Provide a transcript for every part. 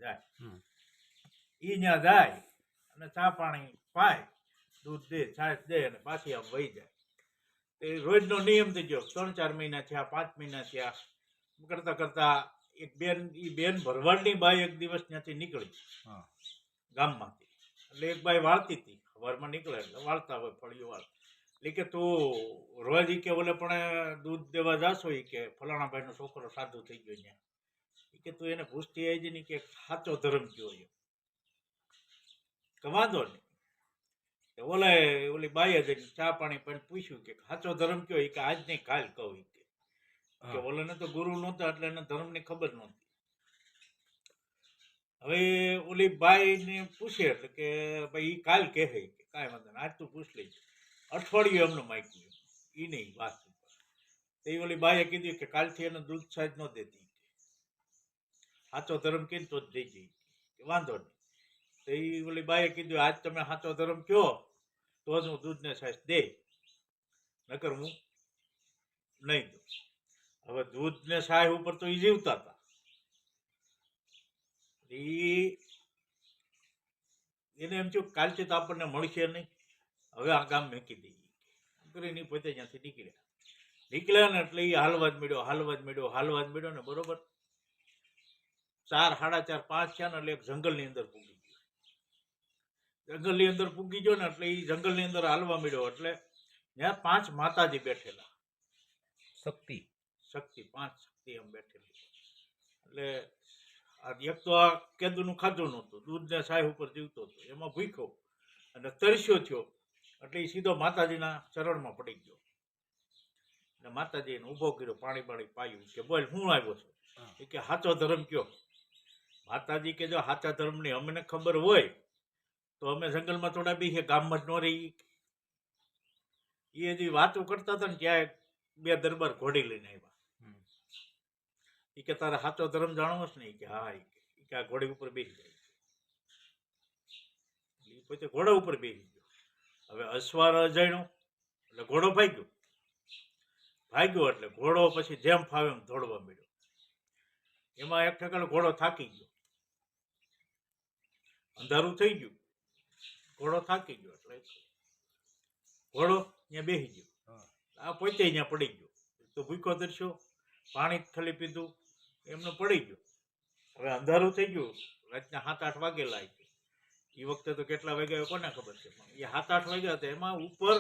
જાય. ઈ ત્યાં જાય અને ચા પાણી પાય, દૂધ દે, છાશ દે અને પાછી આમ વહી જાય. એ રોજનો નિયમ થઈ ગયો. 3-4 મહિના થયા, 5 મહિના થયા, કરતા કરતા એક બેન, ઈ બેન ભરવાડની બાઈ એક દિવસ ત્યાંથી નીકળી ગામમાંથી. એટલે એક બાઈ વાળતી હતી, સવારમાં નીકળે એટલે વાળતા હોય, ફળિયું વાળ. એટલે કે તું રોજ ઈ કે ઓલે પણ દૂધ દેવા જાશો, ઈ કે ફલાણા ભાઈનો છોકરો સાધુ થઈ ગયો ત્યાં, ઈ કે તું એને પૂછતી આવી ને કે સાચો ધર્મ કયો એ. કે વાંધો નહીં. ઓલી બાઈએ જઈને ચા પાણી પણ પૂછ્યું કે સાચો ધર્મ કયો, ઈ કે આજ નહીં કાલ કહું. ઈ કે ઓલાને તો ગુરુ નહોતા એટલે એને ધર્મની ખબર નહોતી. હવે ઓલી બાઈ ને પૂછે એટલે કે ભાઈ ઈ કાલ કહે, કે કાંઈ વાંધો નહીં, આજ તું પૂછ લેજે. અઠવાડિયું એમનું માગ્યું, ઈ નહીં વાત. તો એ ઓલી બાઈએ કીધું કે કાલથી એને દૂધ છાશ ન દેતી, સાચો ધર્મ કે તો જ દેજે, કે વાંધો નહીં. તો એ ઓલી બાઈએ કીધું આજ તમે સાચો ધર્મ કયો તો જ હું દૂધ ને છાશ દે, નકર હું નહીં દઉં. હવે દૂધ ને છાશ ઉપર તો એ જીવતા હતા. એને એમ થયું કાલથી તો આપણને મળશે નહીં, હવે આ ગામ મૂકી દઈએ કરીને પોતે ત્યાંથી નીકળ્યા ને એટલે એ હાલવા જ મળ્યો ને બરોબર 4, 4:30, 5 થયા ને એટલે એક જંગલની અંદર પૂગી ગયો ને એટલે એ જંગલની અંદર હાલવા મળ્યો એટલે ત્યાં 5 માતાજી બેઠેલા, શક્તિ 5 શક્તિ એમ બેઠેલી. એટલે એક તો આ કેદુનું ખાધું નહોતું, દૂધ ને છાશ ઉપર જીવતો હતો, એમાં ભૂખ્યો અને તરસ્યો થયો એટલે એ સીધો માતાજીના ચરણમાં પડી ગયો. અને માતાજીને ઊભો કર્યો, પાણી પાયું, કે બોલ હું આવ્યો છું? એ કે સાચો ધર્મ કયો. માતાજી કે જો સાચા ધર્મની અમને ખબર હોય તો અમે જંગલમાં થોડા બી ગામમાં જ ન રહી. એ હજી વાતો કરતા હતા ને ત્યાં 2 દરબાર ઘોડી લઈને આવ્યા. એ કે તારે સાચો ધર્મ જાણવો છે ને? કે હા. એ કે આ ઘોડી ઉપર બેસી જાય. એ પોતે ઘોડા ઉપર બેસી ગયો. હવે અસવાર અજાણ્યો એટલે ઘોડો ભાગ્યો એટલે ઘોડો પછી જેમ ફાવે એમ દોડવા મળ્યો. એમાં એક ઠેકાણે ઘોડો થાકી ગયો, અંધારું થઈ ગયું, ઘોડો થાકી ગયો એટલે ઘોડો ત્યાં બેસી ગયો. આ પોતે ત્યાં પડી ગયો, તો ભૂખ્યો તરસ્યો, પાણી ખાલી પીધું, એમનો પડી ગયો. હવે અંધારું થઈ ગયું, રાતના 7-8 વાગેલા. એ વખતે તો કેટલા વાગ્યા કોને ખબર છે, પણ એ 7-8 વાગ્યા હતા. એમાં ઉપર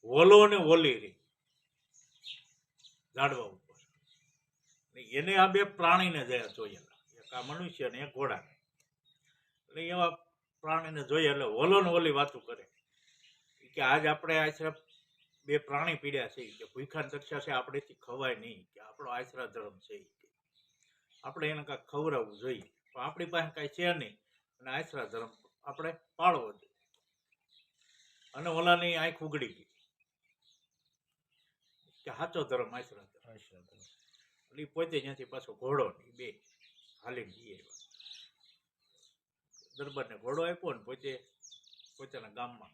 વોલો ને વોલી રહી ઝાડવા ઉપર. એને આ 2 પ્રાણીને જોયેલા, એક આ મનુષ્ય ને એક ઘોડાને. એટલે એવા પ્રાણીને જોઈએ એટલે વોલો ને વોલી વાતું કરે કે આજ આપણે આશરા 2 પ્રાણી પીડ્યા છે, કે ભૂખ્યા તરસ્યા છે, આપણેથી ખવાય નહીં, કે આપણો આશરા ધર્મ છે, આપણે એને કાંઈક ખવડાવવું જોઈએ, પણ આપણી પાસે કાંઈ છે નહીં અને આશરા ધર્મ આપણે પાળવો જોઈએ. અને ઓલાની આંખ ઉગડી ગઈ કે સાચો ધર્મ આશરા ધર્મ. એટલે પોતે ત્યાંથી પાછો ઘોડો ને 2 હાલીને જઈએ. દરબારને ઘોડો આપ્યો ને પોતે પોતાના ગામમાં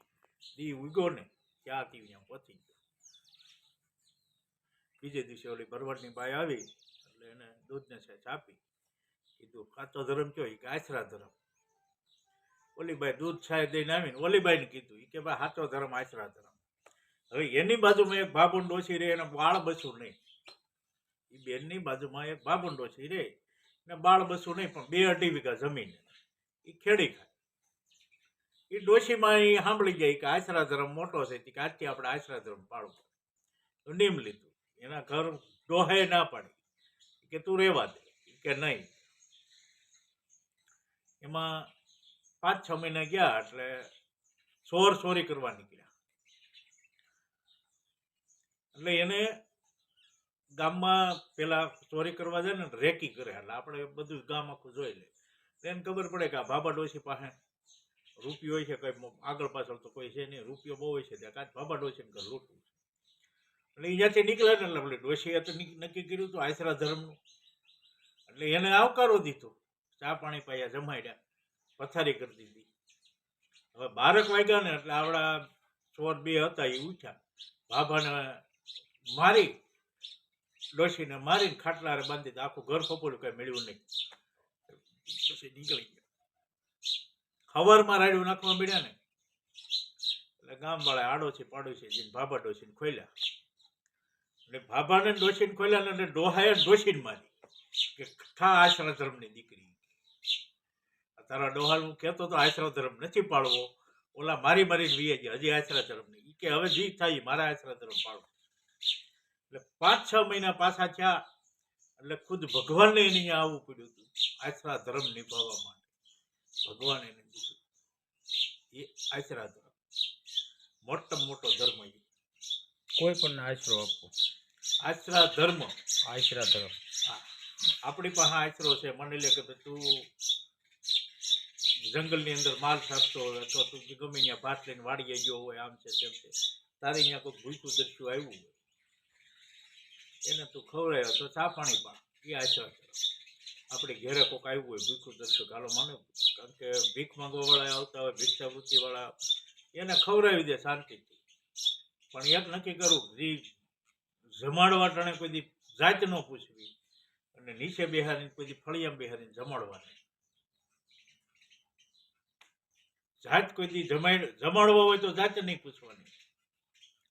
દી ઉગ્યો ને ત્યાં ત્યાં પહોંચી ગયો. બીજે દિવસે ઓલી ભરવાડની બાઈ આવી એટલે એને દૂધને છાશ આપી. કીધું સાચો ધર્મ કયો? કે આશરા ધર્મ. ઓલી બાઈ દૂધ છાશ દઈને આવીને ઓલી બાઈને કીધું કે ભાઈ સાચો ધર્મ આશરા ધર્મ. હવે એની બાજુમાં એક ભાભુન ડોશી રહે, એને બાળ બસું નહીં. એ બેનની બાજુમાં એક ભાભુન ડોશી રહે, ને બાળ બસું નહીં, પણ 2-2.5 વીઘા જમીન એ ખેડી ખાય. એ ડોશીમાં એ સાંભળી જાય કે આશરા ધર્મ મોટો છે, કે આજથી આપણે આશરા ધર્મ પાળવું. તો નિયમ લીધું. એના ઘર ડોહાએ ના પાડી કે તું રહેવા દે, કે નહીં. એમાં 5-6 મહિના ગયા એટલે ચોરી કરવા નીકળ્યા. એટલે એને ગામમાં પેલા ચોરી કરવા જાય ને રેકી કરે, એટલે આપણે બધું ગામ આખું જોઈ લે. એને ખબર પડે કે આ ભાભા ડોશી પાસે રૂપિયો હોય છે, કઈ આગળ પાછળ તો કોઈ છે નહીં, રૂપિયો બહુ હોય છે, ત્યાં કાંઈ ભાભા ડોશીને ઘર લૂંટવું છે. એટલે અહીંયાથી નીકળે ને એટલે ડોશીએ તો નક્કી કર્યું હતું આશરા ધર્મનું. એટલે એને આવકારો દીધો, ચા પાણી પાયા, જમાડ્યા, પથારી કરી દીધી. હવે 12 વાગ્યા ને એટલે આવડા ચોર 2 હતા, એ ઉઠ્યા, ભાભાને મારી, ડોશીને મારીને ખાટલારે બાંધી દીધા. આખું ઘર ખપોલું, કઈ મળ્યું નહીં. પછી નીકળી ગયા. સવારમાં રાડ્યું નાખવા મળ્યા ને એટલે ગામવાળા આડોશી પાડોશી જઈને ભાભા ડોશીને ખોલ્યા. એટલે ભાભાને ડોશીને ખોલ્યા ને એટલે ડોહાએ ડોશીને મારી કે ખા આશરા ધર્મની દીકરી. તારા ડોહાલ હું કહેતો તો આશરા ધર્મ નથી પાળવો, ઓલા મારી મારીને વીએ ગયા હજી આશરા ધર્મ નહીં. ઈ કે હવે જી થાય મારા આશરા ધર્મ પાળવો. એટલે 5-6 મહિના પાછા થયા એટલે ખુદ ભગવાનને એને અહીંયા આવવું પડ્યું હતું આશરા ધર્મ નિભાવવા માટે. ભગવાન એને દીધું એ આશરા ધર્મ, મોટામાં મોટો ધર્મ. કોઈ પણ આશરો આપો, આશરા ધર્મ. આશરા ધર્મ. આપણી પાસે આશરો છે, માની લે કે તું જંગલની અંદર માલ છાપતો હોય અથવા તું ગમે ત્યાં ભાત લઈને વાડીએ ગયો હોય, આમ છે તેમ છે, તારે અહીંયા કોઈ ભૂખ્યું દર્શું આવ્યું હોય એને તું ખવડાવ્યો તો ચા પાણી પા, એ આશરા ધર્મ. આપણે ઘેરે કોઈક આવ્યું હોય ભૂખ્યું દર્શું, હાલો માનો, કારણ કે ભીખ માંગવા વાળા આવતા હોય, ભિક્ષાવૃત્તિ વાળા, એને ખવડાવી દે શાંતિથી. પણ એક નક્કી કરું, જે જમાડવા ટાણે કોઈ દી જાત ન પૂછવી અને નીચે બેહારીને કોઈ દી ફળિયામાં બેહારીને જમાડવાની. જાત કોઈ દી જમાડવા હોય તો જાત નહીં પૂછવાની.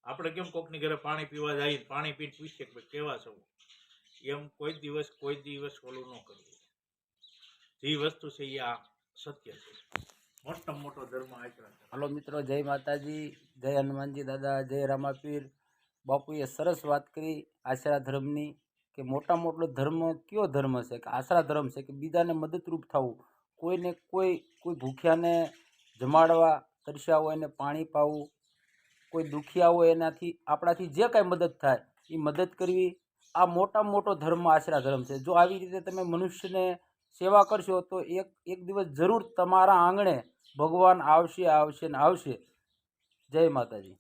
આપણે કેમ કોકની ઘરે પાણી પીવા જઈએ, પાણી પીને પૂછીએ કે કેવા છો, એમ કોઈ દિવસ ઓલું ન કરવું. જે વસ્તુ છે એ આ સત્ય છે. મોટામાં મોટો ધર્મ આચરણ. હાલો મિત્રો, જય માતાજી, જય હનુમાનજી દાદા, જય રામાપીર. બાપુએ સરસ વાત કરી આશરા ધર્મની, કે મોટા મોટો ધર્મ કયો ધર્મ છે, કે આશરા ધર્મ છે, કે બીજાને મદદરૂપ થવું, કોઈને કોઈ ભૂખ્યાને જમાડવા, તરસ્યા હોય એને પાણી પાવું, કોઈ દુખિયા હોય એનાથી આપણાથી જે કાંઈ મદદ થાય એ મદદ કરવી, આ મોટામાં મોટો ધર્મ આશરા ધર્મ છે. જો આવી રીતે તમે મનુષ્યને સેવા કરશો તો એક દિવસ જરૂર તમારા આંગણે ભગવાન આવશે ને આવશે. જય માતાજી.